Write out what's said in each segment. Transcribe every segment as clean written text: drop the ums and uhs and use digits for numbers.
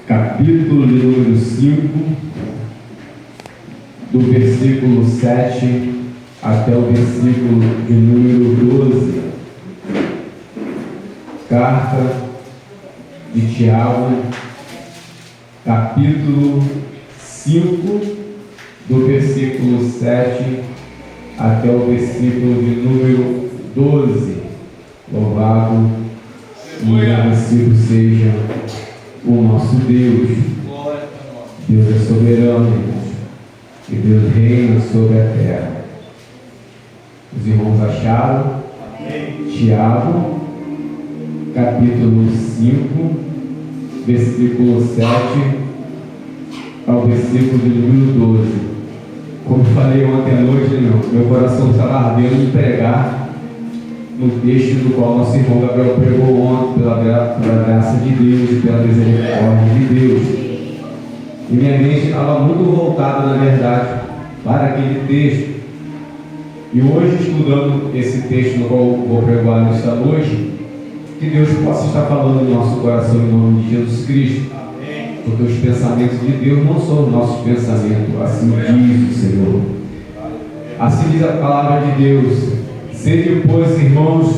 capítulo de número 5, do versículo 7 até o versículo de número 12. Carta de Tiago, capítulo 5, do versículo 7 até o versículo de número 12. Louvado e agradecido seja o nosso Deus. Deus é soberano, irmãos, e Deus reina sobre a terra. Os irmãos acharam? Tiago, capítulo 5, versículo 7 ao versículo de número 12. Como falei ontem à noite, meu coração estava ardendo em pregar no texto do qual nosso irmão Gabriel pregou ontem, pela graça de Deus e pela misericórdia de Deus. E minha mente estava muito voltada, na verdade, para aquele texto. E hoje, estudando esse texto no qual vou pregar nesta noite, que Deus possa estar falando no nosso coração em nome de Jesus Cristo. Porque os pensamentos de Deus não são os nossos pensamentos, assim diz o Senhor. Assim diz a palavra de Deus: sede, pois, irmãos,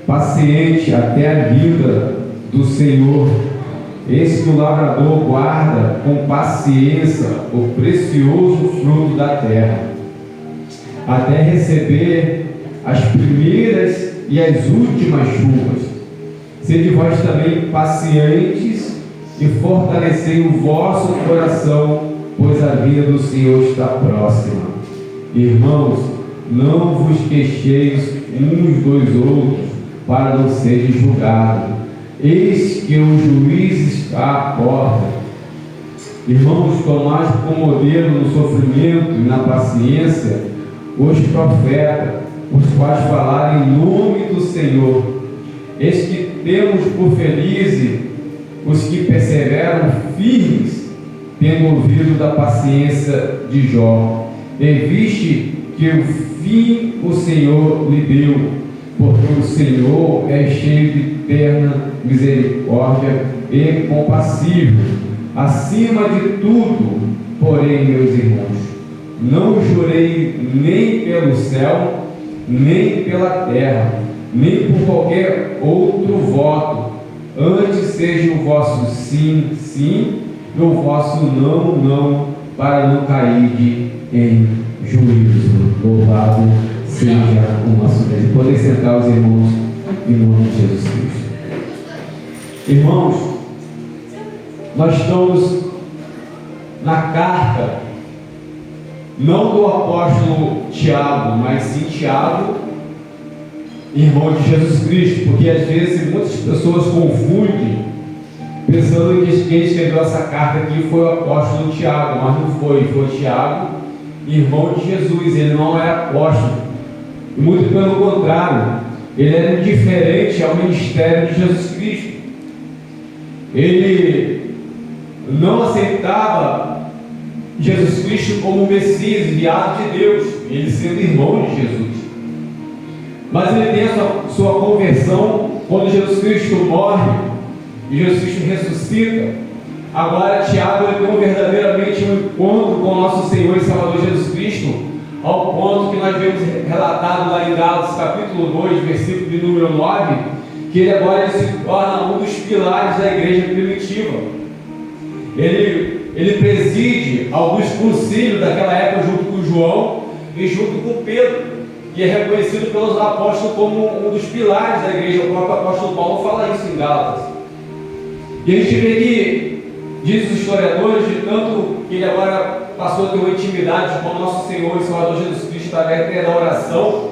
paciente até a vinda do Senhor. Eis que o lavrador guarda com paciência o precioso fruto da terra, até receber as primeiras e as últimas chuvas. Sede vós também pacientes e fortalecei o vosso coração, pois a vinda do Senhor está próxima. Irmãos, não vos queixeis uns dos outros, para não serem julgados. Eis que o juiz está à porta. Irmãos, tomai como modelo no sofrimento e na paciência os profetas, os quais falaram em nome do Senhor. Eis que temos por felizes os que perseveram firmes, tendo ouvido da paciência de Jó. E viste que o fim o Senhor lhe deu, porque o Senhor é cheio de eterna misericórdia e compassivo. Acima de tudo, porém, meus irmãos, não jurei nem pelo céu, nem pela terra, nem por qualquer outro voto. Antes seja o vosso sim, sim, e o vosso não, não, para não cair em juízo. Louvado seja o nosso Deus. Podem sentar os irmãos em nome de Jesus Cristo. Irmãos, nós estamos na carta, não do apóstolo Tiago, mas sim Tiago, irmão de Jesus Cristo, porque às vezes muitas pessoas confundem, pensando que quem escreveu essa carta aqui foi o apóstolo Tiago, mas não foi Tiago, irmão de Jesus. Ele não era apóstolo, muito pelo contrário, ele era indiferente ao ministério de Jesus Cristo. Ele não aceitava Jesus Cristo como Messias, enviado de Deus, ele sendo irmão de Jesus. Mas ele tem a sua conversão quando Jesus Cristo morre e Jesus Cristo ressuscita. Agora Tiago tem verdadeiramente um encontro com o nosso Senhor e Salvador Jesus Cristo, ao ponto que nós vemos relatado lá em Gálatas capítulo 2, versículo de número 9, que ele agora se torna um dos pilares da igreja primitiva. Ele preside alguns concílios daquela época junto com João e junto com Pedro, e é reconhecido pelos apóstolos como um dos pilares da igreja. O próprio apóstolo Paulo fala isso em Gálatas. E a gente vê que, diz os historiadores, de tanto que ele agora passou a ter uma intimidade com o nosso Senhor e Salvador Jesus Cristo através da oração,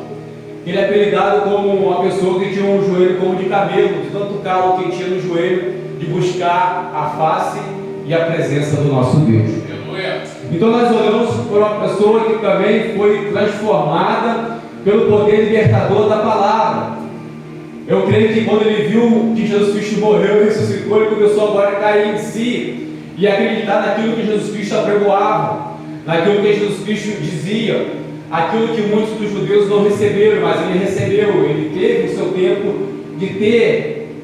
que ele é apelidado como uma pessoa que tinha um joelho como de camelo, de tanto calo que tinha no joelho, de buscar a face e a presença do nosso Deus. Então nós olhamos por uma pessoa que também foi transformada pelo poder libertador da palavra. Eu creio que quando ele viu que Jesus Cristo morreu e ressuscitou, ele começou agora a cair em si e acreditar naquilo que Jesus Cristo apregoava, naquilo que Jesus Cristo dizia, aquilo que muitos dos judeus não receberam, mas ele recebeu. Ele teve o seu tempo de ter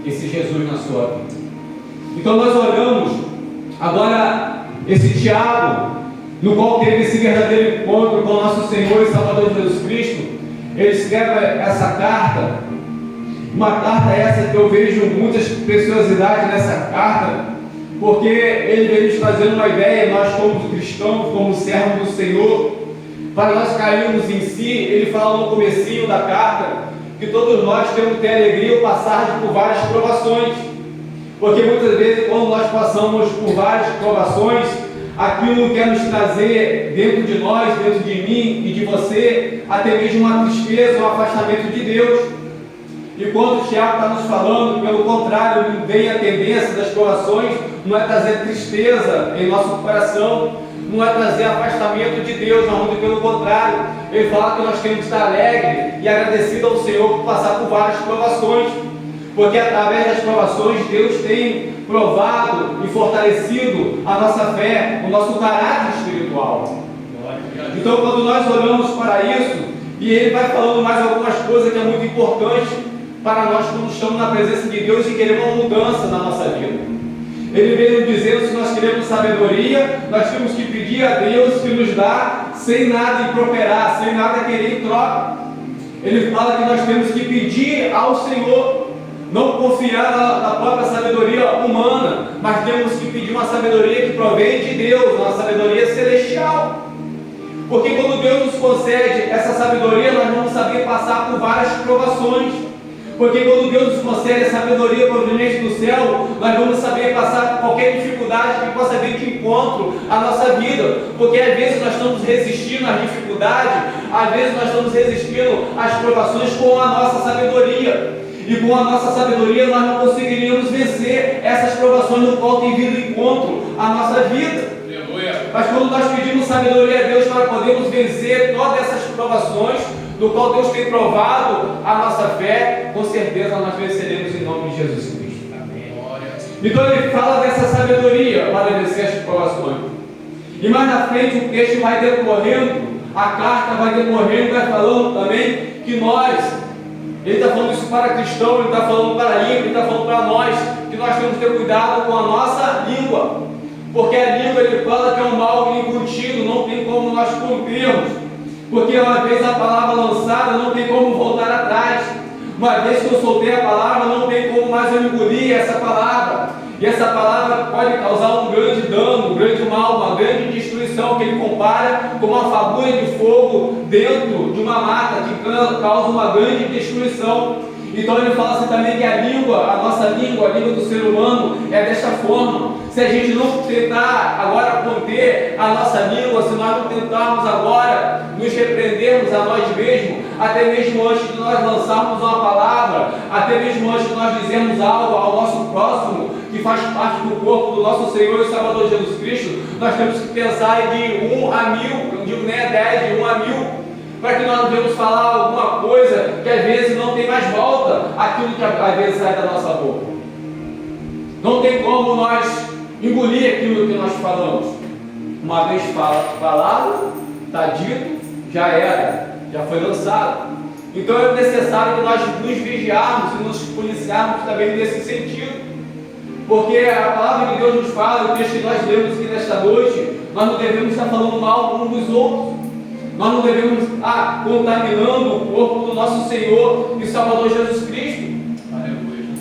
esse Jesus na sua vida. Então nós olhamos Agora, esse Tiago, no qual teve esse verdadeiro encontro com o nosso Senhor e Salvador Jesus Cristo, ele escreve essa carta, uma carta essa que eu vejo muitas preciosidades nessa carta, porque ele vem nos trazendo uma ideia, nós como cristãos, como servos do Senhor, para nós cairmos em si. Ele fala no comecinho da carta, que todos nós temos que ter alegria ao passar por várias provações, porque muitas vezes quando nós passamos por várias provações, aquilo quer nos trazer dentro de nós, dentro de mim e de você, até mesmo uma tristeza, um afastamento de Deus. E quando o Tiago está nos falando, pelo contrário, vem a tendência das provações, não é trazer tristeza em nosso coração, não é trazer afastamento de Deus, mas muito pelo contrário, ele fala que nós temos que estar alegre e agradecido ao Senhor por passar por várias provações, porque através das provações Deus tem provado e fortalecido a nossa fé, o nosso caráter espiritual. Então, quando nós olhamos para isso, e ele vai falando mais algumas coisas que é muito importante para nós quando estamos na presença de Deus e queremos uma mudança na nossa vida. Ele veio dizendo, se nós queremos sabedoria, nós temos que pedir a Deus que nos dá sem nada improperar, sem nada querer em troca. Ele fala que nós temos que pedir ao Senhor, não confiar na própria sabedoria humana, mas temos que pedir uma sabedoria que provém de Deus, uma sabedoria celestial. Porque quando Deus nos concede essa sabedoria, nós vamos saber passar por várias provações. Porque quando Deus nos concede a sabedoria proveniente do céu, nós vamos saber passar por qualquer dificuldade que possa vir de encontro à nossa vida. Porque às vezes nós estamos resistindo às dificuldades, às vezes nós estamos resistindo às provações com a nossa sabedoria. E com a nossa sabedoria nós não conseguiríamos vencer essas provações no qual tem vindo de encontro à nossa vida. Mas quando nós pedimos sabedoria a Deus para podermos vencer todas essas provações, no qual Deus tem provado a nossa fé, com certeza nós venceremos em nome de Jesus Cristo. Amém. Então ele fala dessa sabedoria para vencer as provações. E mais na frente o texto vai decorrendo, a carta vai decorrendo, vai falando também que nós, ele está falando isso para cristão, ele está falando para ímpio, ele está falando para nós, que nós temos que ter cuidado com a nossa língua. Porque a língua, ele fala que é um mal incontido, não tem como nós contermos. Porque uma vez a palavra lançada, não tem como voltar atrás. Uma vez que eu soltei a palavra, não tem como mais eu engolir essa palavra. E essa palavra pode causar um grande dano, um grande mal, uma grande destruição, que ele compara com uma fagulha de fogo dentro de uma mata, que causa uma grande destruição. Então ele fala assim também que a língua, a nossa língua, a língua do ser humano é desta forma. Se a gente não tentar agora conter a nossa língua, se nós não tentarmos agora nos repreendermos a nós mesmos, até mesmo antes de nós lançarmos uma palavra, até mesmo antes de nós dizermos algo ao nosso próximo, que faz parte do corpo do nosso Senhor e Salvador Jesus Cristo, nós temos que pensar de 1 a 1000, não digo nem a 10, de 1 a 1000, para que nós não devemos falar alguma coisa que às vezes não tem mais volta aquilo que às vezes sai da nossa boca. Não tem como nós engolir aquilo que nós falamos. Uma vez falado, está dito, já era, já foi lançado. Então é necessário que nós nos vigiarmos e nos policiarmos também nesse sentido. Porque a palavra de Deus nos fala, o texto que nós lemos aqui nesta noite, nós não devemos estar falando mal uns dos outros. Nós não devemos estar contaminando o corpo do nosso Senhor e Salvador Jesus Cristo.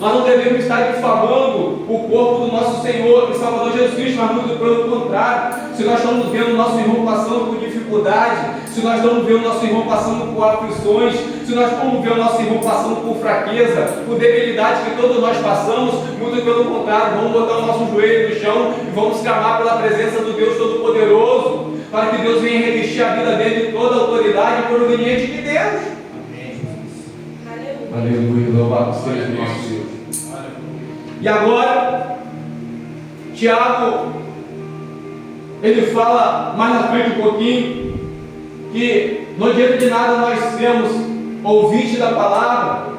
Nós não devemos estar difamando o corpo do nosso Senhor e Salvador Jesus Cristo, mas muito pelo contrário. Se nós estamos vendo o nosso irmão passando por dificuldade, se nós estamos vendo o nosso irmão passando por aflições, se nós estamos vendo o nosso irmão passando por fraqueza, por debilidade que todos nós passamos, muito pelo contrário, vamos botar o nosso joelho no chão e vamos clamar pela presença do Deus Todo-Poderoso, para que Deus venha revestir a vida dele de toda a autoridade proveniente de Deus. Amém. Aleluia, louvado seja o nosso Deus. E agora, Tiago, ele fala mais na frente um pouquinho, que não adianta de nada nós sermos ouvintes da palavra,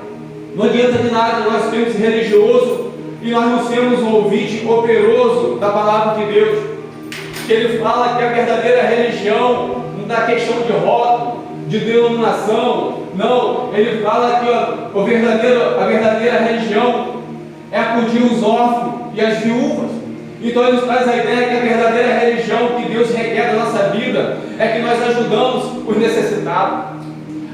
não adianta de nada nós sermos religioso e nós não sermos um ouvinte operoso da palavra de Deus. Ele fala que a verdadeira religião não dá questão de rótulo, de denominação, não. Ele fala que a verdadeira religião é acudir os órfãos e as viúvas. Então ele nos traz a ideia que a verdadeira religião que Deus requer da nossa vida é que nós ajudamos os necessitados.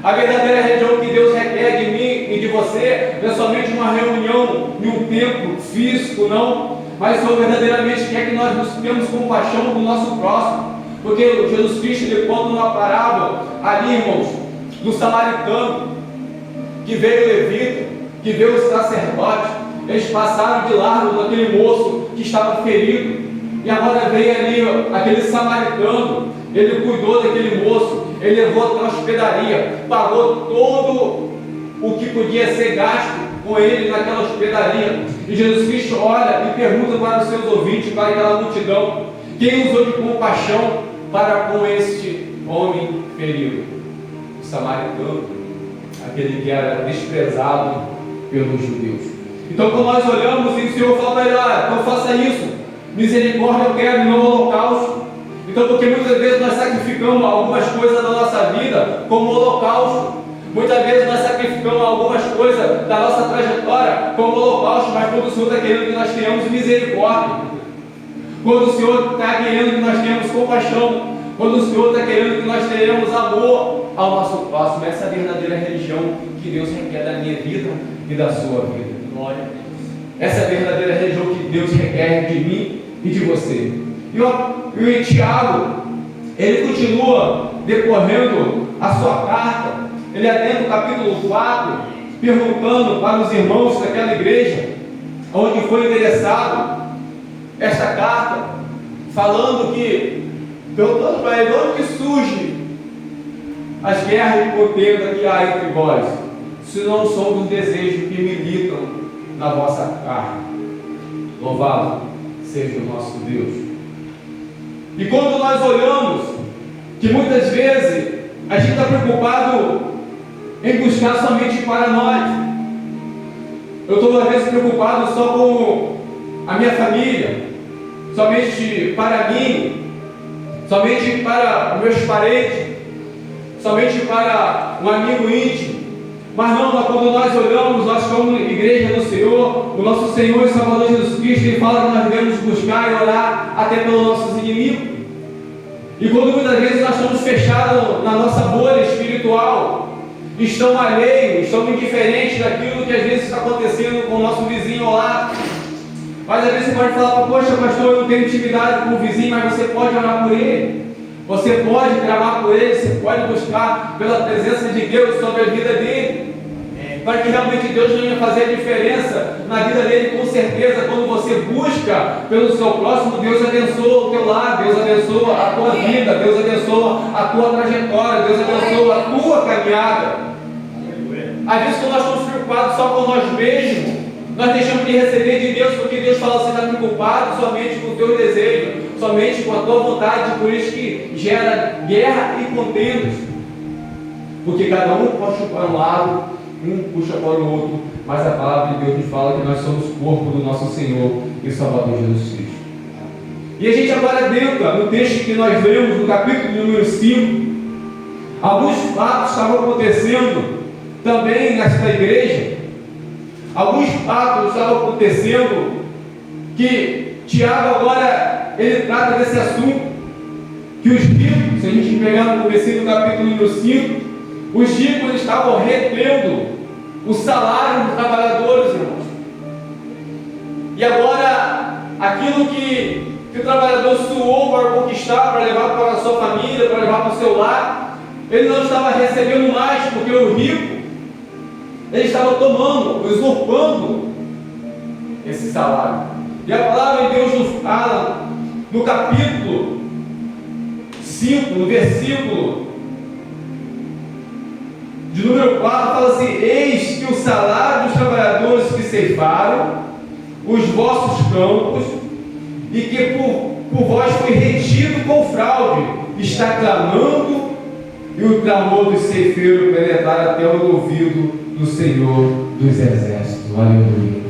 A verdadeira religião que Deus requer de mim e de você não é somente uma reunião em um templo físico, não, mas o Senhor verdadeiramente quer que nós tenhamos compaixão do nosso próximo. Porque Jesus Cristo ele conta uma parábola ali, irmãos, do samaritano, que veio o levita, que veio o sacerdote. Eles passaram de largo daquele moço que estava ferido, e agora veio ali aquele samaritano. Ele cuidou daquele moço, ele levou até a hospedaria, pagou todo o que podia ser gasto com ele naquela hospedaria. E Jesus Cristo olha e pergunta para os seus ouvintes, para aquela multidão: quem usou de compaixão para com este homem ferido? O samaritano, aquele que era desprezado pelos judeus. Então, quando nós olhamos e o Senhor fala para ele: então faça isso, misericórdia eu quero, não holocausto. Então, porque muitas vezes nós sacrificamos algumas coisas da nossa vida como holocausto. Muitas vezes nós sacrificamos algumas coisas da nossa trajetória como holocausto, mas quando o Senhor está querendo que nós tenhamos misericórdia, quando o Senhor está querendo que nós tenhamos compaixão, quando o Senhor está querendo que nós tenhamos amor ao nosso próximo, essa é a verdadeira religião que Deus requer da minha vida e da sua vida. Glória a Deus. Essa é a verdadeira religião que Deus requer de mim e de você. E o Tiago, ele continua decorrendo a sua carta. Ele adentra o capítulo 4, perguntando para os irmãos daquela igreja, onde foi endereçado esta carta, falando que, perguntando para ele, onde que surge as guerras e contenda que há entre vós, se não são dos desejos que militam na vossa carne. Louvado seja o nosso Deus. E quando nós olhamos que muitas vezes a gente está preocupado em buscar somente para nós, eu estou às vezes preocupado só com a minha família, somente para mim, somente para os meus parentes, somente para um amigo íntimo. Mas não, quando nós olhamos, nós como igreja do Senhor, o nosso Senhor e Salvador Jesus Cristo, Ele fala que nós devemos buscar e orar até pelos nossos inimigos. E quando muitas vezes nós estamos fechados na nossa bolha espiritual, estamos alheios, estamos indiferentes daquilo que às vezes está acontecendo com o nosso vizinho ao lado. Mas às vezes você pode falar: poxa, pastor, eu não tenho intimidade com o vizinho, mas você pode orar por ele. Você pode clamar por ele, você pode buscar pela presença de Deus sobre a vida dele, para que realmente Deus venha fazer a diferença na vida dele. Com certeza, quando você busca pelo seu próximo, Deus abençoa o teu lar, Deus abençoa a tua vida, Deus abençoa a tua trajetória, Deus abençoa a tua caminhada. Às vezes, quando nós estamos preocupados só com nós mesmos, nós deixamos de receber de Deus, porque Deus fala: você está preocupado somente com o teu desejo, somente com a tua vontade. Por isso que gera guerra e contendas, porque cada um puxa para um lado, um puxa para o outro, mas a palavra de Deus nos fala que nós somos corpo do nosso Senhor e Salvador Jesus Cristo. E a gente agora adentra no texto que nós lemos, no capítulo número 5, alguns fatos estavam acontecendo também nesta igreja. Alguns fatos estavam acontecendo que Tiago agora ele trata desse assunto, que os ricos, se a gente pegar no começo do capítulo número 5, os ricos estavam retendo o salário dos trabalhadores, irmãos. E agora, aquilo que o trabalhador suou para conquistar, para levar para a sua família, para levar para o seu lar, ele não estava recebendo mais, porque o rico ele estava tomando, usurpando esse salário. E a palavra de Deus nos fala no capítulo 5, no versículo de número 4, fala assim: eis que o salário dos trabalhadores que ceifaram os vossos campos e que por vós foi retido com fraude, está clamando, e o clamor do ceifeiro penetrar até o ouvido do Senhor dos Exércitos. Aleluia.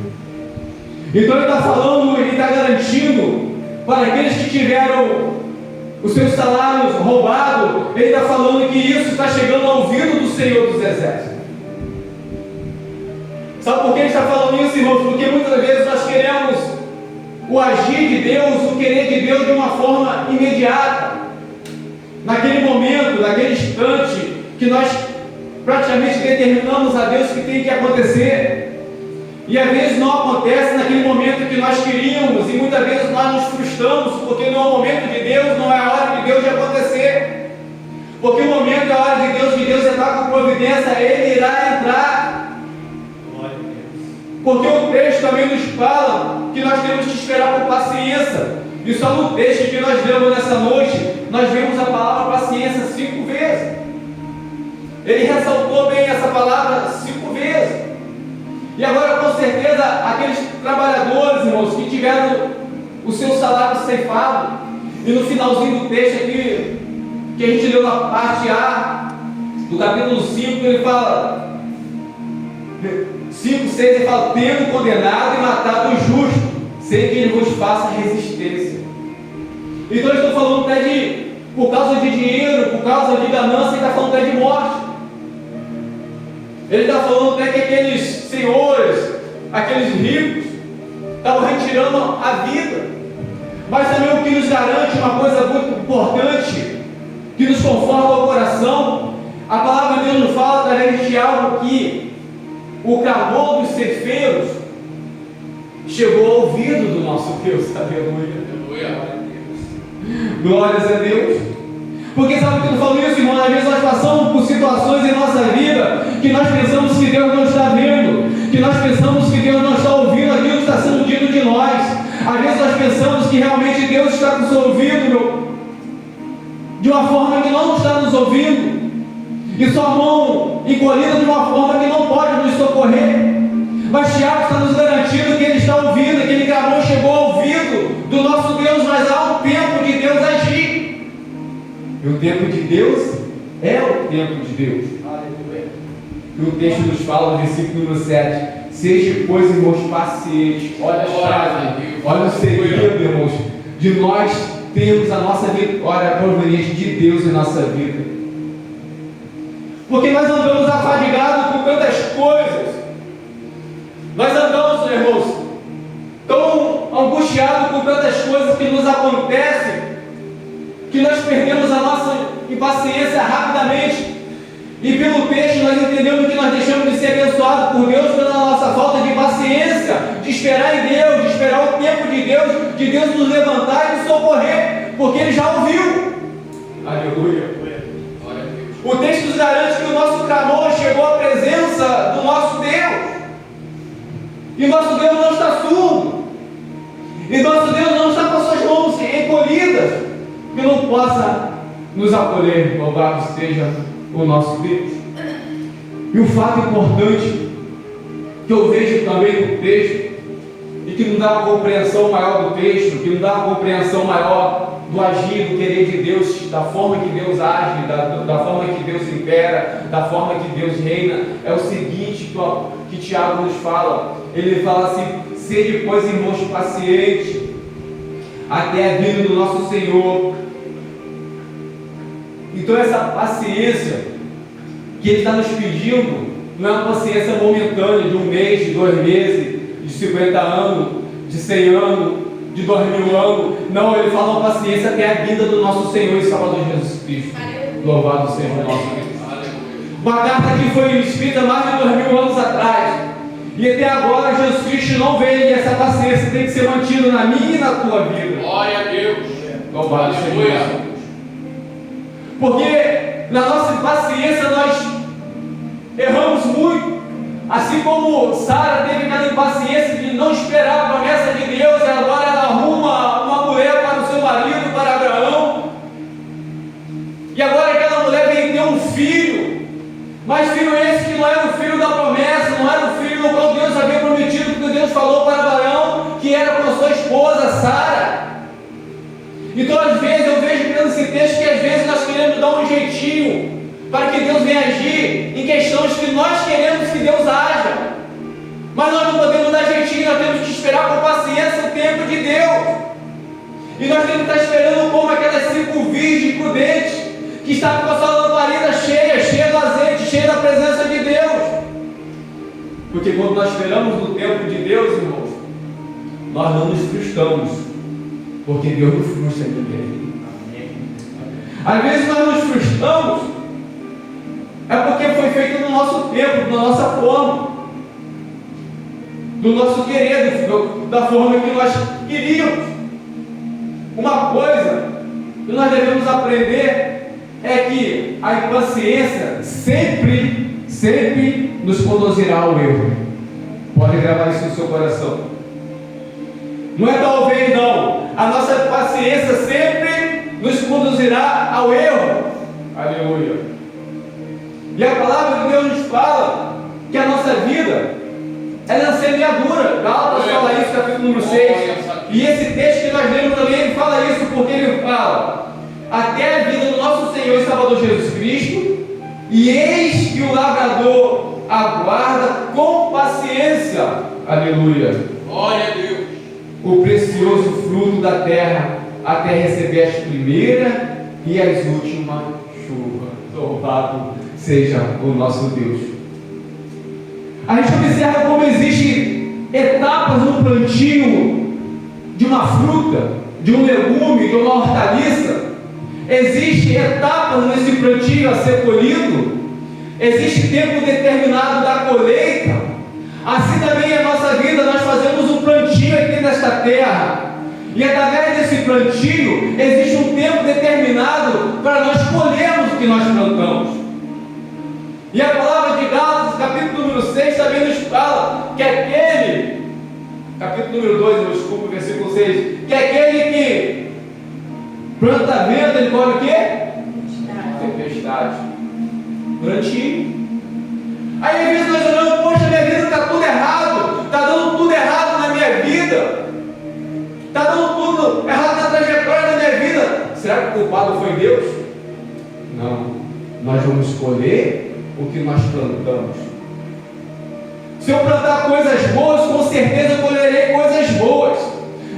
Então ele está falando, ele está garantindo para aqueles que tiveram os seus salários roubados, ele está falando que isso está chegando ao ouvido do Senhor dos Exércitos. Sabe por que ele está falando isso, irmãos? Porque muitas vezes nós queremos o agir de Deus, o querer de Deus de uma forma imediata. Naquele momento, naquele instante, que nós praticamente determinamos a Deus que tem que acontecer. E às vezes não acontece naquele momento que nós queríamos, e muitas vezes nós nos frustramos, porque não é o momento de Deus, não é a hora de Deus de acontecer. Porque o momento é a hora de Deus entrar com providência, Ele irá entrar. Porque o texto também nos fala que nós temos que esperar com paciência. E só no texto que nós lemos nessa noite, nós vemos a palavra paciência 5 vezes. Ele ressaltou bem essa palavra 5 vezes. E agora, com certeza, aqueles trabalhadores, irmãos, que tiveram o seu salário ceifado, e no finalzinho do texto aqui, que a gente leu na parte A, do capítulo 5, ele fala, 5, 6, ele fala, tendo condenado e matado o justo, sem que ele vos faça resistência. Então, eu estou falando até de, por causa de dinheiro, por causa de ganância, ele está falando até de morte. Ele está falando até que aqueles senhores, aqueles ricos, estavam retirando a vida. Mas também o que nos garante uma coisa muito importante, que nos conforta o coração, a palavra de Deus nos fala através de algo que o clamor dos ceifeiros chegou ao ouvido do nosso Deus. Aleluia. Glórias a Deus. Porque sabe que eu falo isso, irmão? Às vezes nós passamos por situações em nossa vida que nós pensamos que Deus não está vendo, que nós pensamos que Deus não está ouvindo aquilo que está sendo dito de nós. Às vezes nós pensamos que realmente Deus está com o seu ouvido de uma forma que não está nos ouvindo, e sua mão encolhida de uma forma que não pode nos socorrer. Mas Tiago está nos garantindo que Ele está ouvindo, que Ele clamou, chegou ao ouvido do nosso Deus, mas há um tempo de Deus agir. E o tempo de Deus é o tempo de Deus. E o texto nos fala no versículo número 7. Seja, pois, irmãos, pacientes. Olha a chave, olha o segredo, irmãos, de nós termos a nossa vitória proveniente de Deus em nossa vida. Porque nós andamos afadigados com tantas coisas. Nós andamos, irmãos, tão angustiados com tantas coisas que nos acontecem, que nós perdemos a nossa impaciência rapidamente. E pelo texto nós entendemos que nós deixamos de ser abençoados por Deus pela nossa falta de paciência, de esperar em Deus, de esperar o tempo de Deus nos levantar e nos socorrer, porque Ele já ouviu. Aleluia. O texto nos garante que o nosso clamor chegou à presença do nosso Deus. E nosso Deus não está surdo. E nosso Deus não está com suas mãos encolhidas, que não possa nos acolher. Louvado seja o nosso Deus. E o fato importante que eu vejo também no texto, e que não dá uma compreensão maior do texto, que não dá uma compreensão maior do agir, do querer de Deus, da forma que Deus age, da forma que Deus impera, da forma que Deus reina, é o seguinte que Tiago nos fala. Ele fala assim: sede, pois, irmãos, pacientes, até a vinda do nosso Senhor. Então essa paciência que Ele está nos pedindo não é uma paciência momentânea de 1 mês, de 2 meses, de 50 anos, de 100 anos, de 2000 anos. Não, Ele fala uma paciência até a vinda do nosso Senhor e Salvador Jesus Cristo. Louvado seja o nosso Deus. Uma carta que foi escrita mais de 2000 anos atrás, e até agora Jesus Cristo não veio, e essa paciência tem que ser mantida na minha e na tua vida. Glória a Deus. Louvado seja o nosso Deus. Porque na nossa impaciência nós erramos muito. Assim como Sara teve aquela impaciência de não esperar a promessa de Deus, e agora ela arruma uma mulher para o seu marido, para Abraão. E agora aquela mulher vem ter um filho. Mas filho esse que não era o filho da promessa, não era o filho no qual Deus havia prometido, porque Deus falou para Abraão que era para sua esposa Sara. Então às vezes eu vejo nesse texto que às vezes nós queremos dar um jeitinho para que Deus venha agir em questões que nós queremos que Deus haja. Mas nós não podemos dar jeitinho, nós temos que esperar com paciência o tempo de Deus. E nós temos que estar esperando como aquelas 5 virgens prudentes que estavam com a sua lamparina cheia do azeite, cheia da presença de Deus. Porque quando nós esperamos no tempo de Deus, irmãos, nós não nos frustramos, porque Deus não frustra ninguém. Às vezes nós nos frustramos, é porque foi feito no nosso tempo, na nossa forma, do nosso querer, da forma que nós queríamos. Uma coisa que nós devemos aprender é que a impaciência sempre nos conduzirá ao erro. Pode gravar isso no seu coração. Não é talvez não. A nossa paciência sempre nos conduzirá ao erro. Aleluia. E a palavra de Deus nos fala que a nossa vida ela é semeadura. Gálatas fala isso, capítulo número 6. E esse texto que nós lemos também, ele fala isso porque ele fala: até a vida do nosso Senhor e Salvador Jesus Cristo, e eis que o lavrador aguarda com paciência, aleluia, glória a Deus, o precioso fruto da terra, até receber as primeiras e as últimas chuvas. Louvado seja o nosso Deus. A gente observa como existem etapas no plantio de uma fruta, de um legume, de uma hortaliça. Existem etapas nesse plantio a ser colhido. Existe tempo determinado da colheita. Assim também é a nossa vida. Nós fazemos um plantio aqui nesta terra, e através desse plantio existe um tempo determinado para nós colhermos o que nós plantamos. E a palavra de Gálatas, capítulo número 6, também nos fala que aquele, capítulo número 2, desculpa, versículo 6, que aquele que planta vento, ele colhe o quê? Tempestade. Plantio. Aí às vezes nós olhamos, poxa, minha vida está tudo errado, está dando tudo errado na minha vida, está dando tudo errado na trajetória da minha vida. Será que o culpado foi Deus? Não. Nós vamos colher o que nós plantamos. Se eu plantar coisas boas, com certeza eu colherei coisas boas.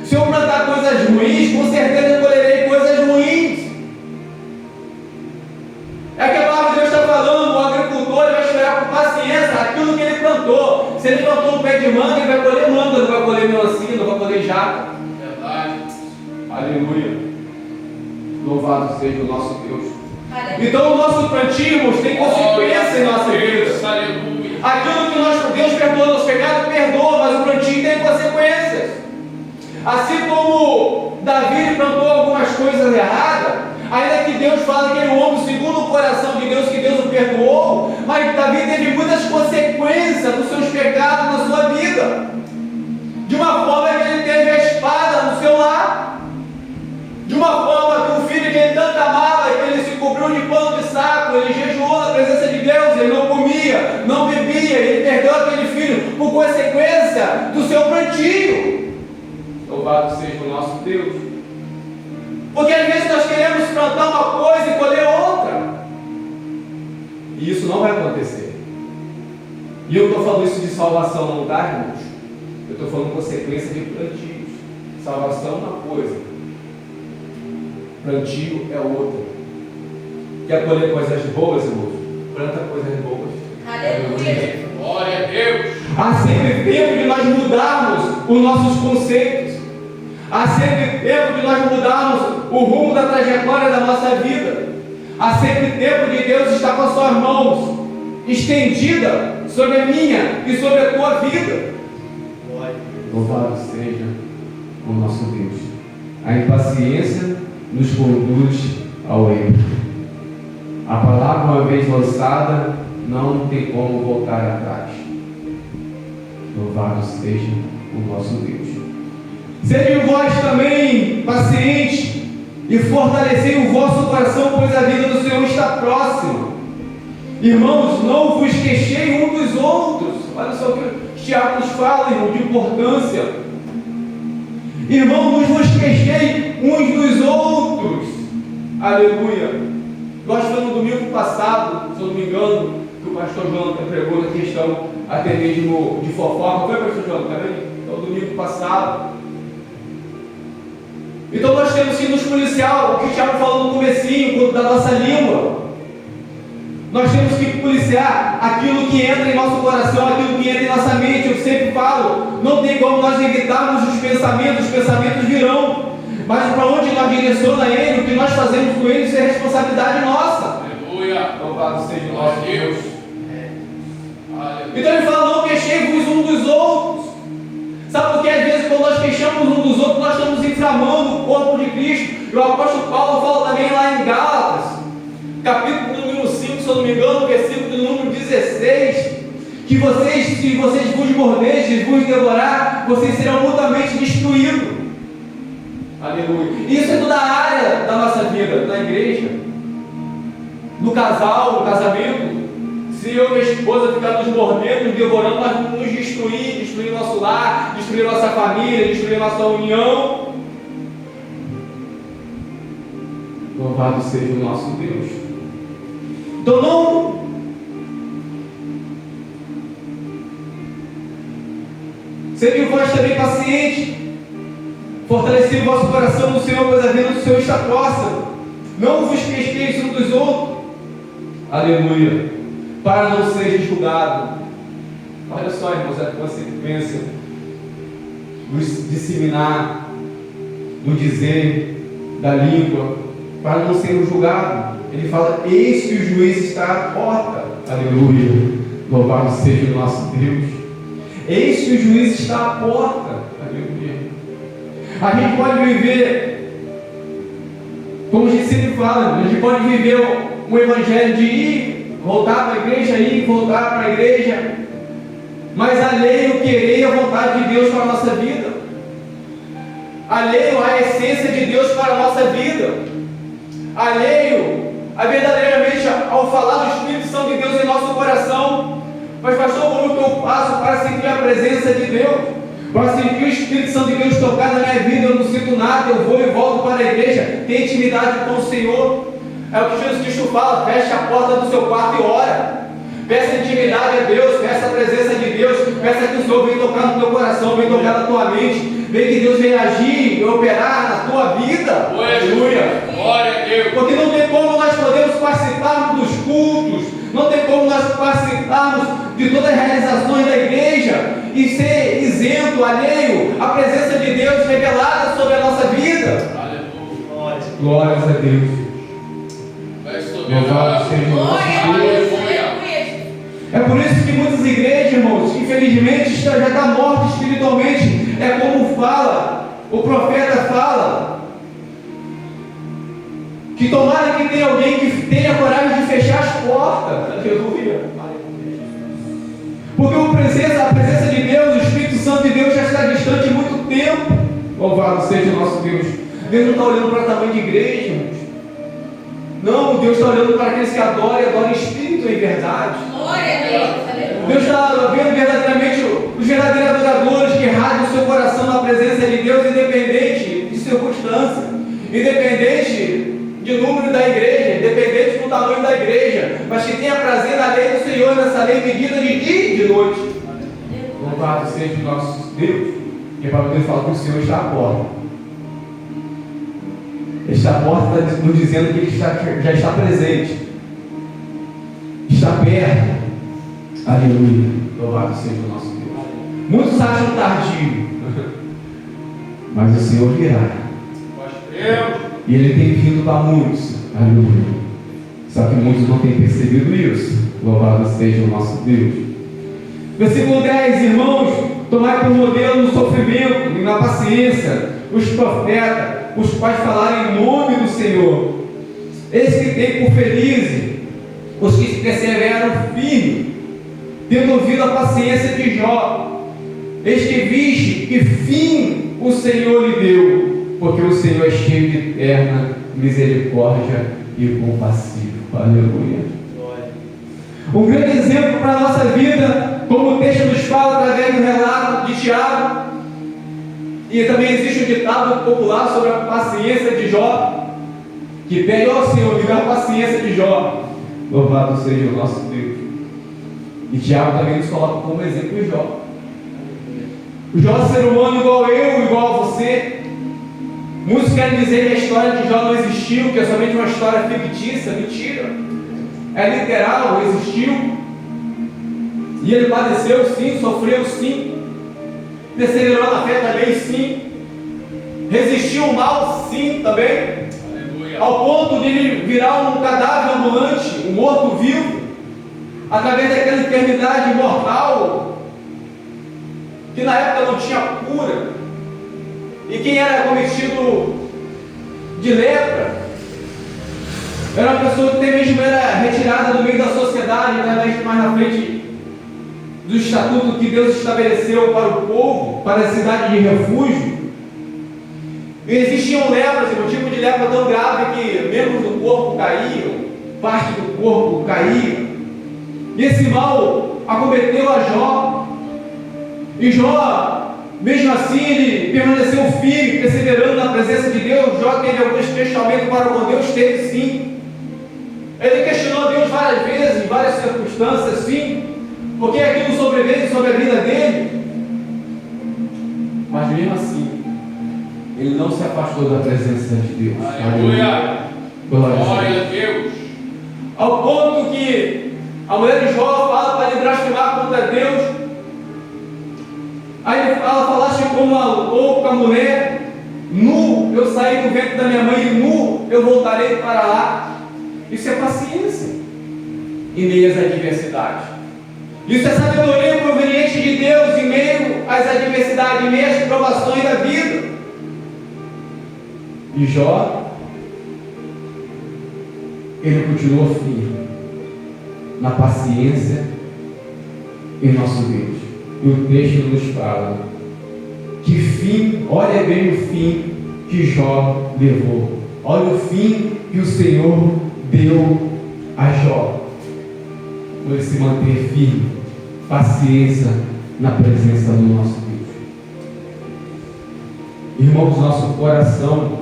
Se eu plantar coisas ruins, com certeza eu colherei coisas ruins. É que a palavra de Deus está falando, o agricultor ele vai esperar com paciência aquilo que ele plantou. Se ele plantou um pé de manga, ele vai colher manga, não vai colher melancia, não vai colher jaca. verdade, Aleluia. Louvado seja o nosso Deus. Aleluia. Então o nosso plantio, irmãos, tem consequência em nossa vida. aleluia, Aquilo que Deus perdoa nosso pecado, perdoa, mas o plantio tem consequências. Assim como Davi plantou algumas coisas erradas, ainda que Deus fala que ele é um homem segundo o coração de Deus, que Deus o perdoou, mas Davi teve muitas consequências dos seus pecados na sua vida. De uma forma que ele teve a espada no seu lar, de uma forma que o filho que ele tanto amava, que ele se cobriu de pano de saco, ele jejuou na presença de Deus, ele não comia, não bebia, ele perdeu aquele filho por consequência do seu plantio. Louvado seja o nosso Deus. Porque às vezes nós queremos plantar uma coisa e colher outra, e isso não vai acontecer. E eu estou falando isso de salvação, não tá, irmãos? Eu estou falando consequência de plantios. Salvação é uma coisa, plantio é outra. Quer colher coisas boas, irmãos? Planta coisas boas. Aleluia. glória a Deus, Há sempre tempo de nós mudarmos os nossos conceitos. Há sempre tempo de nós mudarmos o rumo da trajetória da nossa vida. Há sempre tempo de Deus estar com as suas mãos estendida sobre a minha e sobre a tua vida. Louvado seja o nosso Deus. A impaciência nos conduz ao erro. A palavra, uma vez lançada, não tem como voltar atrás. Louvado seja o nosso Deus. Sede vós também pacientes e fortalecei o vosso coração, pois a vida do Senhor está próxima. Irmãos, não vos queixei um dos outros. Olha só o que Tiago nos fala, irmão, de importância. Irmãos, não vos queixei uns dos outros. Aleluia. Nós foi no domingo passado, se eu não me engano, que o pastor Jonathan pregou na questão até mesmo de fofoca. Foi, pastor Jonathan, também? Então, domingo passado. Então nós temos que nos policiar, o que o Tiago falou no comecinho da nossa língua. Nós temos que policiar aquilo que entra em nosso coração, aquilo que entra em nossa mente. Eu sempre falo, não tem como nós evitarmos os pensamentos virão. Mas para onde nós direciona ele, o que nós fazemos com ele, isso é responsabilidade nossa. Aleluia. Louvado seja o nosso Deus. Aleluia. Então ele fala, não queixei-vos um dos outros. Sabe por que às vezes quando nós queixamos um dos outros, nós estamos inflamando o corpo de Cristo. E o apóstolo Paulo fala também lá em Gálatas, capítulo número 5, se eu não me engano, versículo número 16, que vocês, se vocês vos morderem, se vos devorar, vocês serão mutuamente destruídos. Aleluia. Isso é toda a área da nossa vida, na igreja, no casal, no casamento. Se eu e minha esposa ficar nos mordendo, nos devorando, nós vamos nos destruir nosso lar, destruir nossa família, destruir nossa união. Louvado seja o nosso Deus. Então não sede vós também paciente, fortalecei o vosso coração no Senhor, pois a vida do Senhor está próxima. Não vos queixeis uns dos outros. Aleluia. Para não seja julgado. Olha só, irmãos, a consequência do disseminar, do dizer, da língua, para não ser julgado. Ele fala, eis que o juiz está à porta. Aleluia. Louvado seja o nosso Deus. Eis que o juiz está à porta. Aleluia. A gente pode viver, como a gente sempre fala, a gente pode viver um evangelho de ir, voltar para a igreja, ir, voltar para a igreja, mas alheio querer a vontade de Deus para a nossa vida, alheio a essência de Deus para a nossa vida, alheio a verdadeiramente ao falar do Espírito Santo de Deus em nosso coração. Mas pastor, como que eu faço para sentir a presença de Deus? Para sentir o Espírito Santo de Deus tocar na minha vida? Eu não sinto nada, eu vou e volto para a igreja, tenho intimidade com o Senhor. É o que Jesus Cristo fala, feche a porta do seu quarto e ora. Peça intimidade a Deus, peça a presença de Deus, peça que o Senhor venha tocar no teu coração, venha tocar na tua mente, venha que Deus venha agir e operar na tua vida. Aleluia. Glória a Deus. Porque não tem como nós podemos participarmos dos cultos, não tem como nós participarmos de todas as realizações da igreja e ser isento, alheio à presença de Deus revelada sobre a nossa vida. Aleluia. Glórias a Deus. Louvado seja o nosso Deus. É por isso que muitas igrejas, irmãos, infelizmente já está morta espiritualmente. É como fala, o profeta fala, que tomara que tenha alguém que tenha coragem de fechar as portas. Aleluia. Porque a presença de Deus, o Espírito Santo de Deus já está distante há muito tempo. Louvado seja o nosso Deus. Deus não está olhando para o tamanho de igreja, irmãos. Não, Deus está olhando para aqueles que adoram e adoram em espírito e em verdade. Deus está vendo verdadeiramente os verdadeiros adoradores que rasgam o seu coração na presença de Deus, independente de circunstância, independente de número da igreja, independente do tamanho da igreja, mas que tenha prazer na lei do Senhor, nessa lei medida de dia e de noite. Louvado seja o nosso Deus. E a palavra de Deus fala que o Senhor está à porta. Esta porta está nos dizendo que Ele já está presente, está perto. Aleluia. Louvado seja o nosso Deus. Muitos acham tardio, mas o Senhor virá. E Ele tem vindo para muitos. Aleluia. Só que muitos não têm percebido isso. Louvado seja o nosso Deus. Versículo 10, irmãos, tomai por modelo no sofrimento e na paciência os profetas, os quais falaram em nome do Senhor. Eis que tem por felizes os que perseveram firmes, tendo ouvido a paciência de Jó. Eis que viste que fim o Senhor lhe deu, porque o Senhor é cheio de eterna misericórdia e compassivo. Aleluia. Um grande exemplo para a nossa vida, como o texto nos fala através do relato de Tiago. E também existe um ditado popular sobre a paciência de Jó, que pede ao Senhor, me dá a paciência de Jó. Louvado seja o nosso Deus. E Tiago também nos coloca como exemplo de Jó. O Jó é ser humano igual eu, igual a você. Muitos querem dizer que a história de Jó não existiu, que é somente uma história fictícia. Mentira. é literal, existiu. E ele padeceu sim, sofreu sim, perseverou na fé também sim, resistiu ao mal sim também, ao ponto de ele virar um cadáver ambulante, um morto-vivo, através daquela enfermidade mortal, que na época não tinha cura, e quem era cometido de lepra, era uma pessoa que até mesmo era retirada do meio da sociedade, através mais na frente do estatuto que Deus estabeleceu para o povo, para a cidade de refúgio. E existiam lepras, um tipo de lepra tão grave que membros do corpo caíam, parte do corpo caía. E esse mal acometeu a Jó. E Jó, mesmo assim, ele permaneceu firme, perseverando na presença de Deus. Jó teve alguns questionamentos para com Deus, teve sim. Ele questionou Deus várias vezes, em várias circunstâncias, sim, porque aquilo sobreveio sobre a vida dele. Mas mesmo assim, ele não se afastou da presença de Deus. Aleluia! Glória a Deus! Ao ponto que a mulher de Jó fala para ele blasfemar contra Deus. Aí ele fala: falaste como a mulher, nu eu saí do ventre da minha mãe e nu eu voltarei para lá. Isso é paciência em meio às adversidades. Isso é sabedoria proveniente de Deus em meio às adversidades, em meio às provações da vida. E Jó, ele continuou firme na paciência em nosso Deus. E o texto nos fala que fim, olha bem o fim que Jó levou. Olha o fim que o Senhor deu a Jó. Por ele se manter firme, paciência na presença do nosso Deus. Irmãos, nosso coração,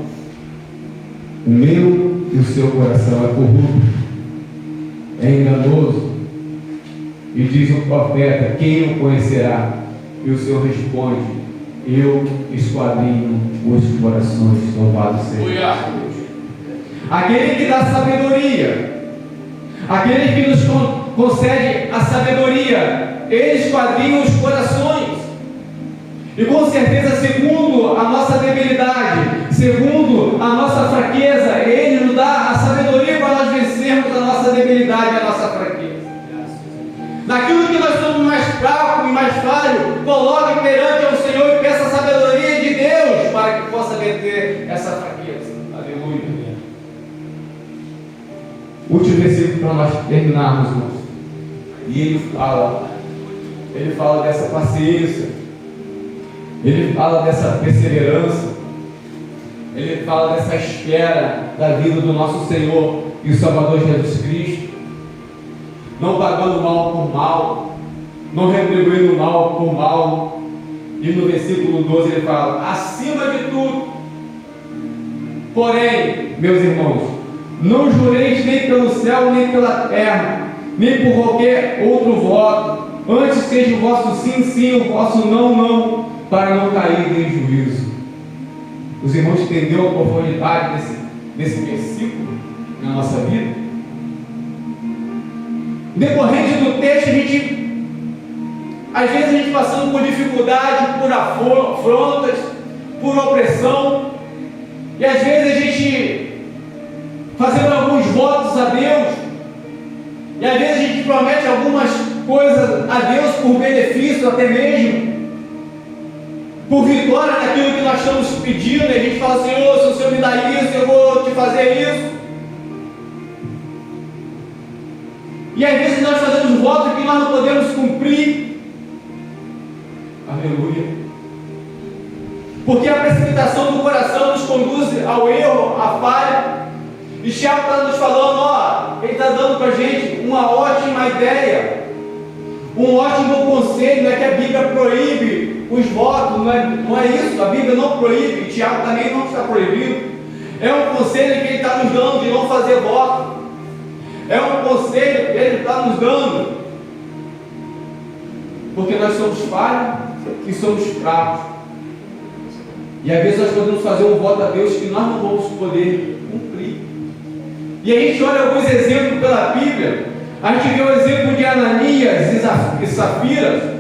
o meu e o seu coração é corrupto, é enganoso. E diz o profeta: quem o conhecerá? E o Senhor responde: eu esquadrinho os corações. Louvado seja Deus. Aquele que dá sabedoria, aquele que nos concede a sabedoria, ele esquadrinha os corações. E com certeza, segundo a nossa debilidade, segundo a nossa fraqueza, ele nos dá a sabedoria para nós vencermos a nossa debilidade e a nossa fraqueza. Naquilo que nós somos mais fracos e mais falhos, coloque perante ao Senhor e peça a sabedoria de Deus para que possa vencer essa fraqueza. Aleluia. Último versículo para nós terminarmos, irmãos. E ele fala dessa paciência, ele fala dessa perseverança, ele fala dessa espera da vida do nosso Senhor e Salvador Jesus Cristo, não pagando mal por mal, não retribuindo mal por mal. E no versículo 12 ele fala: acima de tudo, porém, meus irmãos, não jureis nem pelo céu, nem pela terra, nem por qualquer outro voto, antes seja o vosso sim, sim, o vosso não, não, para não cair em juízo. Os irmãos entenderam a profundidade desse versículo na nossa vida? Decorrente do texto, às vezes a gente passando por dificuldade, por afrontas, por opressão, e às vezes a gente fazendo alguns votos a Deus, e às vezes a gente promete algumas coisas a Deus por benefício, até mesmo por vitória naquilo que nós estamos pedindo, e a gente fala: Senhor, se o Senhor me dá isso, eu vou te fazer isso. E às vezes nós fazemos votos que nós não podemos cumprir. Aleluia. Porque a precipitação do coração nos conduz ao erro, à falha. E Tiago está nos falando, ele está dando para a gente uma ótima ideia, um ótimo conselho. Não é que a Bíblia proíbe os votos, não é isso, a Bíblia não proíbe, Tiago também não está proibindo. É um conselho que ele está nos dando de não fazer voto. É um conselho que ele está nos dando, porque nós somos falhos e somos fracos. E às vezes nós podemos fazer um voto a Deus que nós não vamos poder cumprir. E a gente olha alguns exemplos pela Bíblia, a gente vê o exemplo de Ananias e Safira,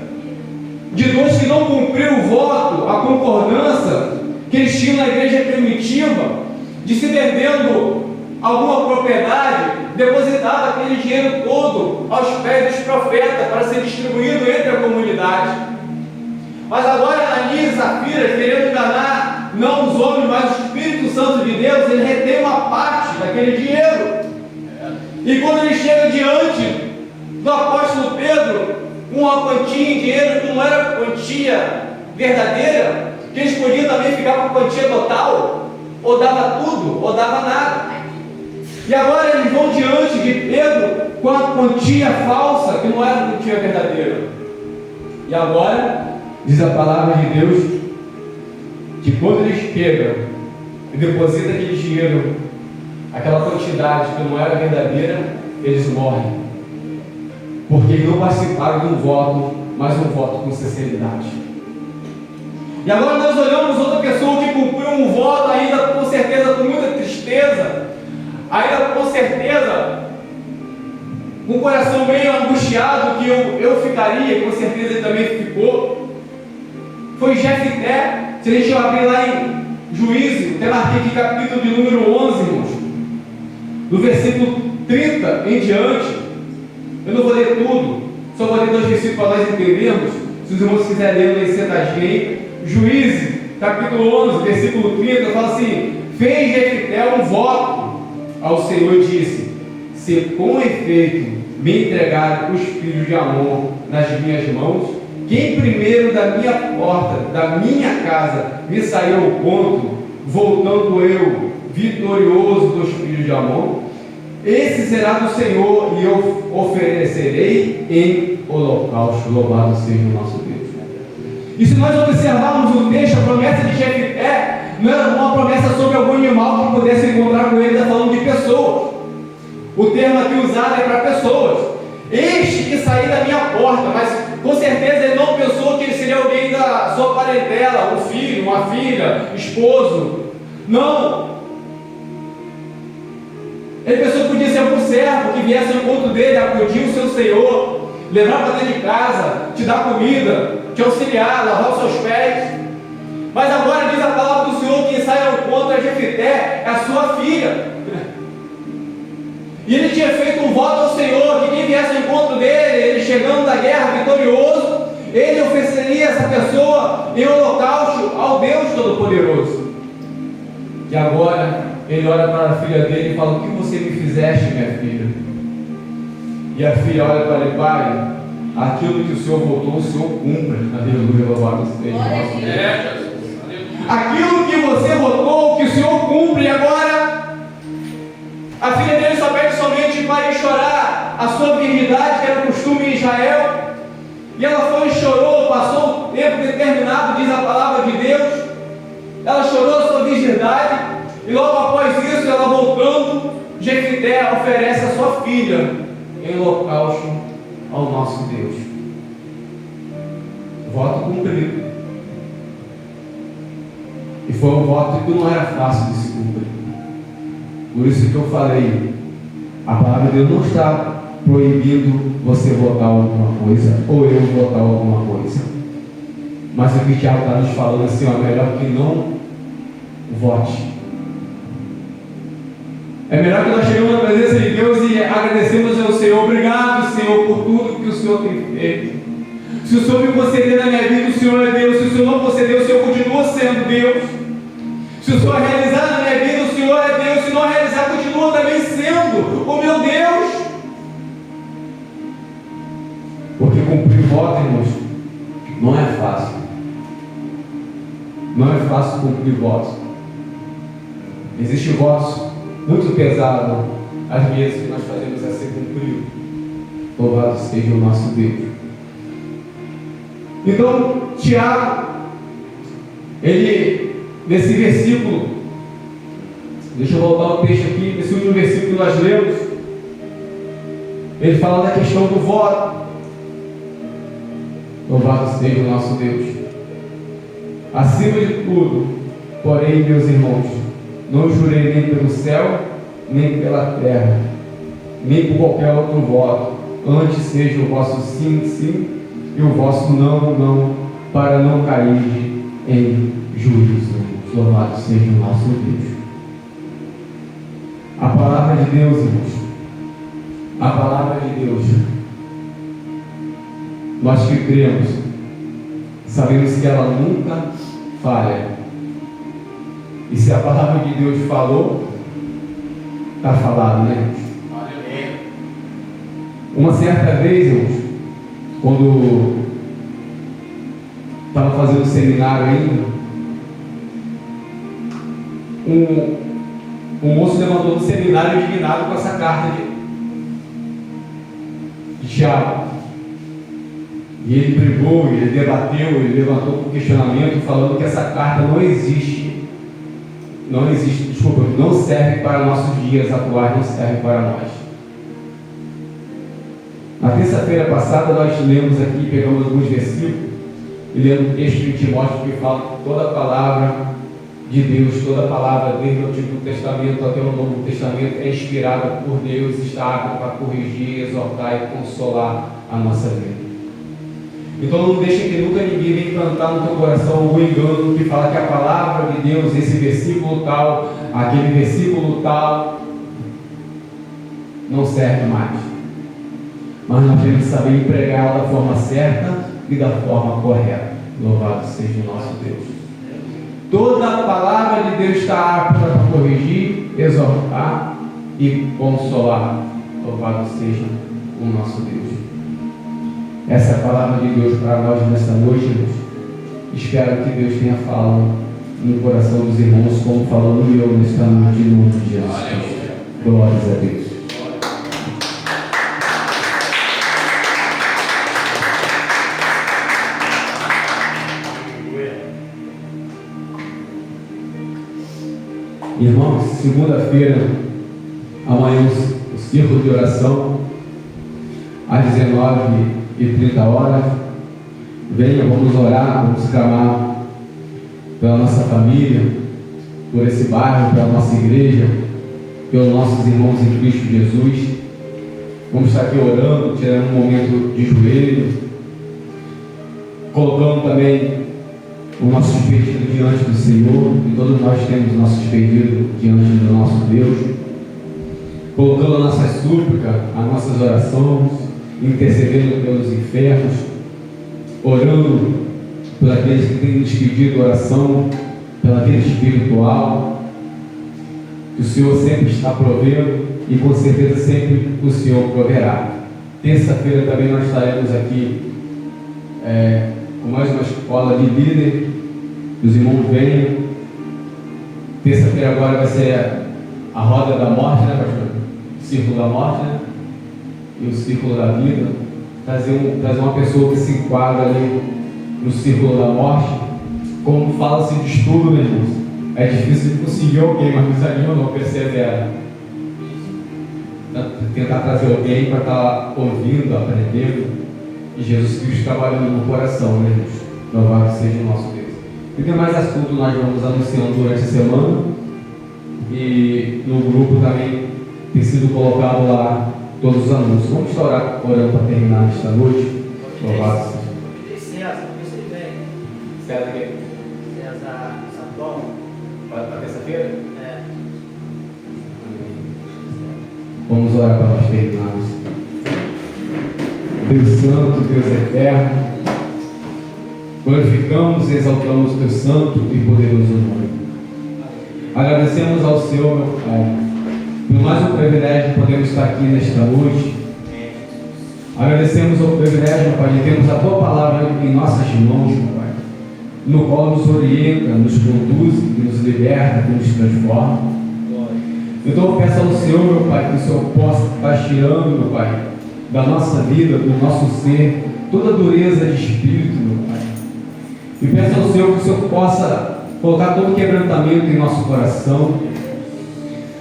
de dois que não cumpriram o voto, a concordância que eles tinham na igreja primitiva, de se vendendo alguma propriedade, depositava aquele dinheiro todo aos pés dos profetas para ser distribuído entre a comunidade. Mas agora Ananias e Safira, querendo enganar não os homens, mas o Espírito Santo de Deus, ele retém uma parte daquele dinheiro. E quando ele chega diante do apóstolo Pedro, com uma quantia em dinheiro que não era quantia verdadeira, que eles podiam também ficar com a quantia total, ou dava tudo, ou dava nada. E agora eles vão diante de Pedro com a quantia falsa, que não era a quantia verdadeira. E agora, diz a palavra de Deus, que quando eles pegam e depositam aquele dinheiro, aquela quantidade que não era verdadeira, eles morrem. Porque eles não participaram de um voto, mas um voto com sinceridade. E agora nós olhamos outra pessoa que cumpriu um voto, ainda com certeza com muita tristeza, ainda com certeza com o coração meio angustiado, que eu ficaria, com certeza ele também ficou. Foi Jefté. Se a gente abrir lá em Juízes, até marquei aqui capítulo de número 11, irmãos, do versículo 30 em diante. Eu não vou ler tudo, só vou ler 2 versículos para nós entendermos. Se os irmãos quiserem ler, aí sentadinho. Juízes, capítulo 11, versículo 30, fala assim: fez Jefté um voto ao Senhor e disse: se com efeito me entregarem os filhos de Amon nas minhas mãos, quem primeiro da minha porta, da minha casa, me sair ao ponto, voltando eu vitorioso dos filhos de Amon, esse será do Senhor, e eu oferecerei em holocausto. Louvado seja o nosso Deus. E se nós observarmos o texto, a promessa de Jefté não era uma promessa sobre algum animal que pudesse encontrar com ele, está falando de pessoas. O termo aqui usado é para pessoas. Este que sair da minha porta, mas com certeza ele não pensou que ele seria alguém da sua parentela, um filho, uma filha, esposo. Não. Ele pensou que podia ser algum servo que viesse ao encontro dele, acudir o seu Senhor, levar para dentro de casa, te dar comida, te auxiliar, lavar os seus pés. Mas agora diz a palavra do Senhor: quem sai ao encontro é Jefté, é a sua filha. E ele tinha feito um voto ao Senhor, que quem viesse ao encontro dele, ele chegando da guerra vitorioso, ele ofereceria essa pessoa em holocausto ao Deus Todo-Poderoso. E agora ele olha para a filha dele e fala: o que você me fizeste, minha filha? E a filha olha para ele: pai, aquilo que o Senhor votou, o Senhor cumpre. Aleluia, louvado seja. Aquilo que você votou, que o Senhor cumpre. E agora a filha dele só pede somente para ir chorar a sua virgindade, que era o costume em Israel. E ela foi e chorou, passou o tempo determinado, diz a palavra de Deus. Ela chorou a sua virgindade, e logo após isso, ela voltando, Jefté oferece a sua filha em holocausto ao nosso Deus. Voto cumprido. E foi um voto que não era fácil de se cumprir. Por isso que eu falei, a palavra de Deus não está proibindo você votar alguma coisa, ou eu votar alguma coisa. Mas o que o Tiago está nos falando assim, ó, melhor que não vote. É melhor que nós cheguemos na presença de Deus e agradecemos ao Senhor. Obrigado, Senhor, por tudo que o Senhor tem feito. Se o Senhor me conceder na minha vida, o Senhor é Deus. Se o Senhor não conceder, o Senhor continua sendo Deus. Se o Senhor realizar na minha vida, o Senhor é Deus. Se não realizar, continua também sendo o meu Deus. Porque cumprir voto, irmãos, não é fácil. Não é fácil cumprir votos. Existem votos muito pesados, às vezes, que nós fazemos a ser cumprido. Louvado seja o nosso Deus. Então, Tiago, ele, nesse versículo, deixa eu voltar o texto aqui, nesse último versículo que nós lemos, ele fala da questão do voto. Louvado seja o nosso Deus. Acima de tudo, porém, meus irmãos, não jurei nem pelo céu, nem pela terra, nem por qualquer outro voto. Antes seja o vosso sim, sim, e o vosso não, não, para não cair em juízo. Louvado seja o nosso Deus. A palavra de Deus, irmãos. A palavra de Deus. Nós que cremos, sabemos que ela nunca falha. E se a palavra de Deus falou, está falado, né? Uma certa vez, irmãos, quando estava fazendo seminário ainda, um moço levantou no seminário indignado com essa carta de Tiago. E ele brigou, ele debateu, ele levantou um questionamento falando que essa carta não serve para nossos dias atuais, não serve para nós. Na terça-feira passada nós lemos aqui, pegamos alguns versículos e lemos o texto de Timóteo que fala que toda a palavra de Deus, toda a palavra desde o Antigo Testamento até o Novo Testamento é inspirada por Deus, está apta para corrigir, exortar e consolar a nossa vida. Então não deixe que nunca ninguém venha implantar no teu coração algum engano que fala que a palavra de Deus, esse versículo tal, aquele versículo tal, não serve mais. Mas nós temos que saber empregá-la da forma certa e da forma correta. Louvado seja o nosso Deus. Toda a palavra de Deus está apta para corrigir, exortar e consolar. Louvado seja o nosso Deus. Essa é a palavra de Deus para nós nesta noite, irmãos. Espero que Deus tenha falado no coração dos irmãos, como falou no meu nesta noite, em nome de Jesus Cristo. Glórias a Deus. Irmãos, segunda-feira, amanhã o círculo de oração, às 19h30. Venha, vamos orar, vamos clamar pela nossa família, por esse bairro, pela nossa igreja, pelos nossos irmãos em Cristo Jesus. Vamos estar aqui orando, tirando um momento de joelho, colocando também o nosso pedido diante do Senhor, e todos nós temos nossos pedidos diante do nosso Deus, colocando a nossa súplica, as nossas orações, intercedendo pelos enfermos, orando por aqueles que têm nos pedido oração, pela vida espiritual, que o Senhor sempre está provendo e com certeza sempre o Senhor proverá. Terça-feira também nós estaremos aqui com mais uma escola de líder. Os irmãos venham. Terça-feira agora vai ser a roda da morte, né, pastor? O círculo da morte, né? E o círculo da vida. Trazer uma pessoa que se enquadra ali no círculo da morte. Como fala-se de estudo, né, irmãos? É difícil de conseguir alguém, mas não desanima não, persevera. Tentar trazer alguém para estar ouvindo, aprendendo, e Jesus Cristo trabalhando no coração, né, irmãos? Louvado seja o nosso Deus. E tem mais assunto nós vamos anunciando durante a semana, e no grupo também tem sido colocado lá todos os anúncios. Vamos estar orando para terminar esta noite. Louvado seja. César, você vem. César aqui? César Santão. Para terça-feira? É. Vamos orar para nós terminarmos. Deus Santo, Deus Eterno, glorificamos e exaltamos o Teu santo e poderoso nome. Agradecemos ao Senhor, meu Pai, por mais um privilégio de podermos estar aqui nesta noite. Agradecemos o privilégio, meu Pai, de termos a Tua palavra em nossas mãos, meu Pai, no qual nos orienta, nos conduz, nos liberta, nos transforma. Então eu peço ao Senhor, meu Pai, que o Senhor possa estar tirando, meu Pai, da nossa vida, do nosso ser, toda dureza de espírito, meu Pai. E peço ao Senhor que o Senhor possa colocar todo quebrantamento em nosso coração,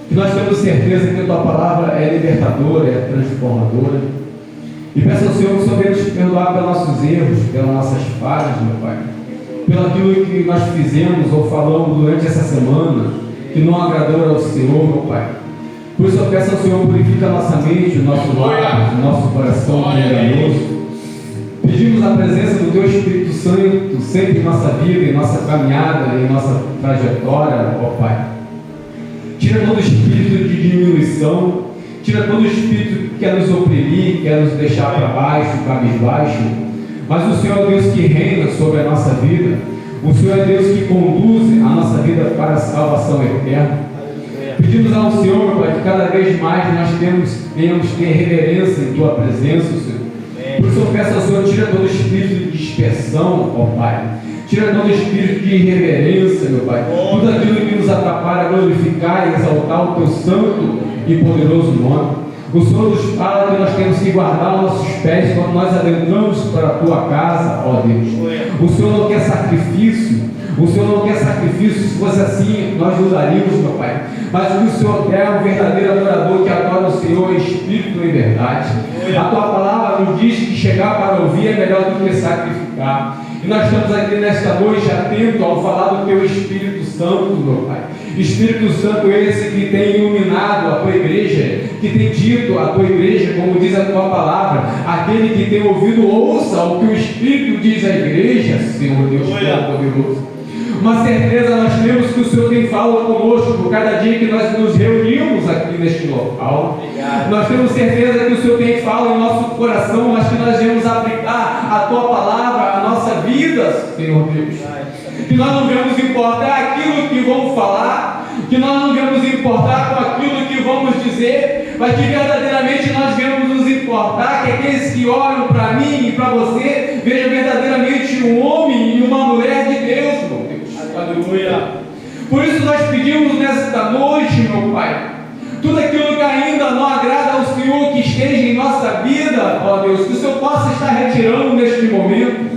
que nós temos certeza que a Tua palavra é libertadora, é transformadora. E peço ao Senhor que o Senhor venha nos perdoar pelos nossos erros, pelas nossas falhas, meu Pai, pelo aquilo que nós fizemos ou falamos durante essa semana, que não agradou ao Senhor, meu Pai. Por isso eu peço ao Senhor, purifica a nossa mente, o nosso lar, o nosso coração enganoso. Pedimos a presença do Teu Espírito Santo sempre em nossa vida, em nossa caminhada, em nossa trajetória, ó Pai. Tira todo espírito de diminuição, tira todo espírito que quer nos oprimir, quer nos deixar para baixo, cabisbaixo. Mas o Senhor é Deus que reina sobre a nossa vida. O Senhor é Deus que conduz a nossa vida para a salvação eterna. Pedimos ao Senhor, Pai, que cada vez mais nós venhamos ter reverência em Tua presença, Senhor. Por isso eu peço ao Senhor, tira todo espírito de dispersão, ó Pai. Tira todo espírito de irreverência, meu Pai. Tudo aquilo que nos atrapalha a glorificar e exaltar o Teu santo e poderoso nome. O Senhor nos fala que nós temos que guardar nossos pés quando nós adentramos para a Tua casa, ó Deus. O Senhor não quer sacrifício. O Senhor não quer sacrifício. Se fosse assim, nós usaríamos, meu Pai. Mas o que o Senhor quer é um verdadeiro adorador que adora o Senhor em espírito e em verdade. A Tua palavra nos diz que chegar para ouvir é melhor do que sacrificar. E nós estamos aqui nesta noite atentos ao falar do Teu Espírito Santo, meu Pai. Espírito Santo esse que tem iluminado a Tua igreja, que tem dito à Tua igreja, como diz a Tua palavra, aquele que tem ouvido, ouça o que o Espírito diz à igreja, Senhor Deus Todo-Poderoso. Uma certeza nós temos que o Senhor tem falado conosco cada dia que nós nos reunimos aqui neste local. Obrigado. Nós temos certeza que o Senhor tem falado em nosso coração, mas que nós devemos aplicar a Tua palavra à nossa vida, Senhor Deus. Que nós não devemos importar aquilo que vamos falar, que nós não devemos importar com aquilo que vamos dizer, mas que verdadeiramente nós devemos nos importar que aqueles que olham para mim e para você vejam verdadeiramente um homem e uma mulher de Deus, meu Deus. Aleluia. Por isso nós pedimos nesta noite, meu Pai, tudo aquilo que ainda não agrada ao Senhor que esteja em nossa vida, ó Deus, que o Senhor possa estar retirando neste momento,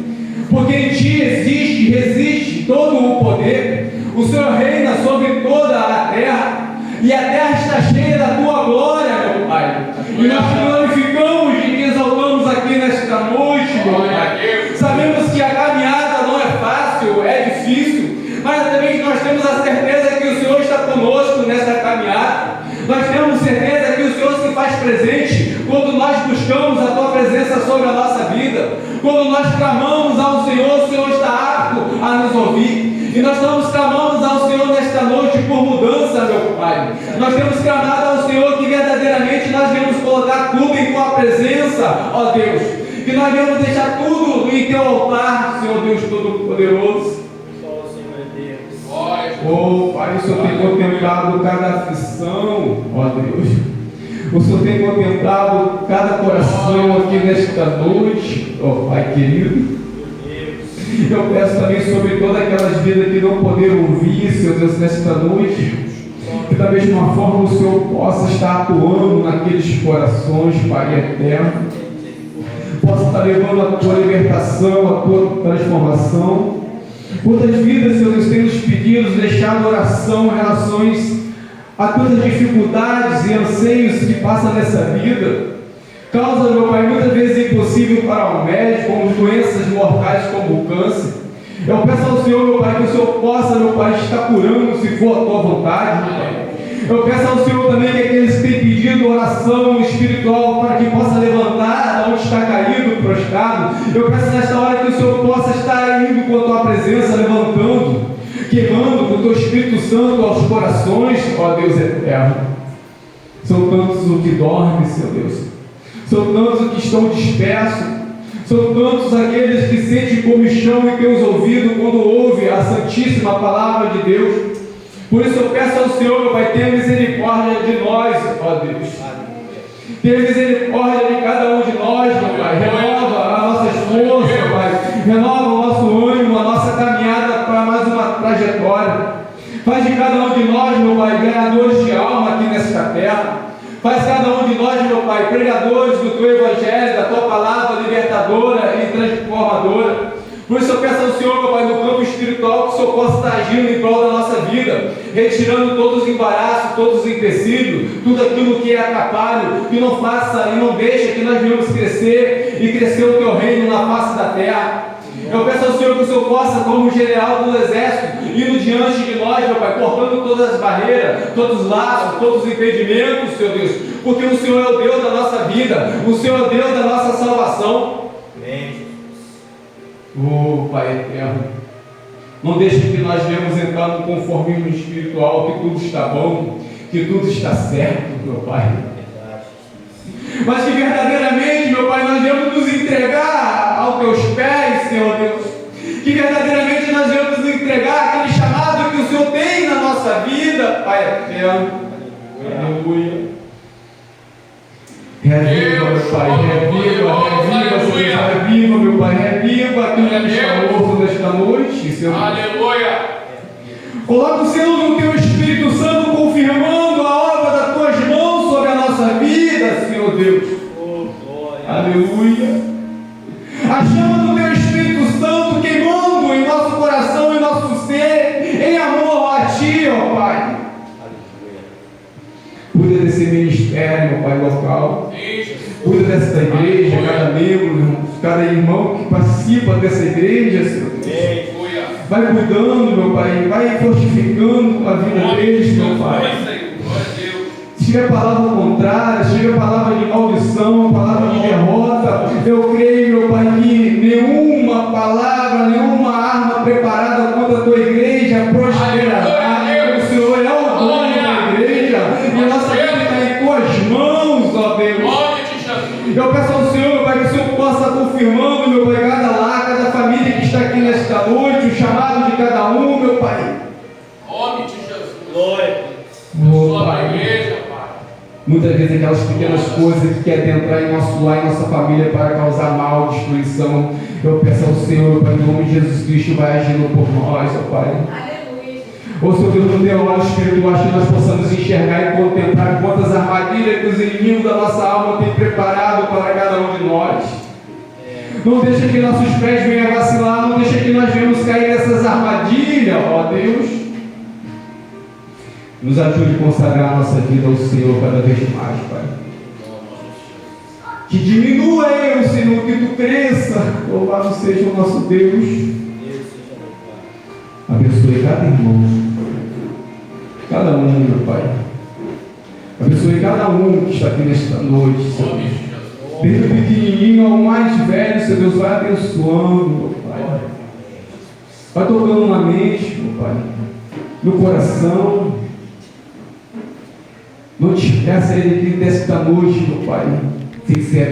porque em Ti existe, resiste todo o poder. O Senhor reina sobre toda a terra, e a terra está cheia da Tua glória, meu Pai. E nós te glorificamos e te exaltamos aqui nesta noite, meu Pai. Sabemos que a caminhada não é fácil, é difícil, mas também nós temos a certeza que o Senhor está conosco nessa caminhada. Nós temos certeza que o Senhor se faz presente quando nós buscamos a Tua presença sobre a nossa vida. Quando nós clamamos ao Senhor, o Senhor está apto a nos ouvir. E nós clamamos ao Senhor nesta noite por mudança, meu Pai. Nós temos clamado ao Senhor que verdadeiramente nós devemos colocar tudo em Tua presença, ó Deus. Que nós devemos deixar tudo em Teu altar, Senhor Deus Todo-Poderoso. Oh, Pai, o Senhor tem contemplado cada aflição, ó Deus. O Senhor tem contemplado cada coração aqui nesta noite, ó Pai querido. Eu peço também sobre todas aquelas vidas que não poderam ouvir, Senhor Deus, nesta noite, que da mesma forma o Senhor possa estar atuando naqueles corações, Pai eterno. Possa estar levando a Tua libertação, a Tua transformação. Quantas vidas, Senhor Deus, tem nos pedido, deixado oração, relações a tantas dificuldades e anseios que passam nessa vida. Causa, meu Pai, muitas vezes impossível para o médico, como doenças mortais como o câncer. Eu peço ao Senhor, meu Pai, que o Senhor possa, meu Pai, estar curando se for a Tua vontade, meu Pai. Eu peço ao Senhor também que aqueles que têm pedido oração espiritual para que possa levantar de onde está caído, prostrado. Eu peço nesta hora que o Senhor possa estar indo com a Tua presença, levantando, queimando com o Teu Espírito Santo aos corações, ó Deus eterno. São tantos os que dormem, Senhor Deus. São tantos os que estão dispersos. São tantos aqueles que sentem comichão em teus ouvidos quando ouvem a santíssima palavra de Deus. Por isso eu peço ao Senhor, meu Pai, tenha misericórdia de nós, ó Deus. Tenha misericórdia de cada um de nós, meu Pai. Renova as nossas forças, Pai. Renova o nosso ânimo, a nossa caminhada para mais uma trajetória. Faz de cada um de nós, meu Pai, ganhadores de alma aqui nesta terra. Faz cada um de nós, meu Pai, pregadores do Teu Evangelho, da Tua palavra libertadora e transformadora. Por isso eu peço ao Senhor, meu Pai, no campo espiritual, que o Senhor possa estar agindo em prol da nossa vida, retirando todos os embaraços, todos os empecilhos, tudo aquilo que é atrapalho, que não faça e não deixa que nós venhamos crescer e crescer o Teu reino na face da terra. Eu peço ao Senhor que o Senhor possa, como general do exército, indo diante de nós, meu Pai, cortando todas as barreiras, todos os laços, todos os impedimentos, Senhor Deus, porque o Senhor é o Deus da nossa vida, o Senhor é o Deus da nossa salvação. Oh, Pai eterno, não deixe que nós venhamos entrar no conformismo espiritual, que tudo está bom, que tudo está certo, meu Pai. Mas que verdadeiramente, meu Pai, nós devemos nos entregar aos teus pés, Senhor Deus. Que verdadeiramente nós devemos nos entregar aquele chamado que o Senhor tem na nossa vida, Pai eterno. Aleluia. Reviva, meu Pai, reviva, meu Pai, reviva aquilo que está morto nesta noite, Senhor. Aleluia. Coloca o Senhor no teu Espírito Santo, confirmando a obra das tuas mãos sobre a nossa vida, Senhor Deus. Aleluia. A chama do teu Espírito Santo queimando em nosso coração, em nosso ser, em amor a Ti, ó Pai. Cuida desse ministério, meu Pai, local. Cuida dessa igreja, cada membro, cada irmão que participa dessa igreja, Senhor Deus. Vai cuidando, meu Pai, vai fortificando a vida deles, meu Pai. Se tiver palavra contrária, se tiver palavra de maldição, palavra de derrota, eu creio, meu Pai, que nenhuma palavra, nenhuma arma preparada contra a tua igreja prosperará. O Senhor é o dono da igreja e a nossa vida está em tuas mãos, ó Deus. Eu peço ao Senhor, meu Pai, que o Senhor possa confirmando, meu Pai, cada lar, cada família que está aqui nesta noite, o chamado de cada um, meu Pai. Nome de Jesus. Glória. Oh, Pai. Muitas vezes aquelas pequenas coisas que querem entrar em nosso lar, em nossa família, para causar mal, destruição. Eu peço ao Senhor, meu Pai, em nome de Jesus Cristo, vai agindo por nós, ó Pai. Aleluia. Ô Senhor Deus, nos dê olhos espirituais que nós possamos enxergar e contemplar quantas armadilhas que os inimigos da nossa alma têm preparado para cada um de nós. Não deixa que nossos pés venham vacilar, não deixa que nós venhamos cair nessas armadilhas, ó Deus. Nos ajude a consagrar a nossa vida ao Senhor cada vez mais, Pai. Que diminua eu, Senhor, que Tu cresça. Louvado seja o nosso Deus. Abençoe cada irmão, cada um, meu Pai. Abençoe cada um que está aqui nesta noite, Senhor. Desde o pequenininho ao mais velho, Senhor Deus, vai abençoando, meu Pai. Vai tocando na mente, meu Pai, no coração. Não te esqueça ele desta noite, meu Pai. Tem que ser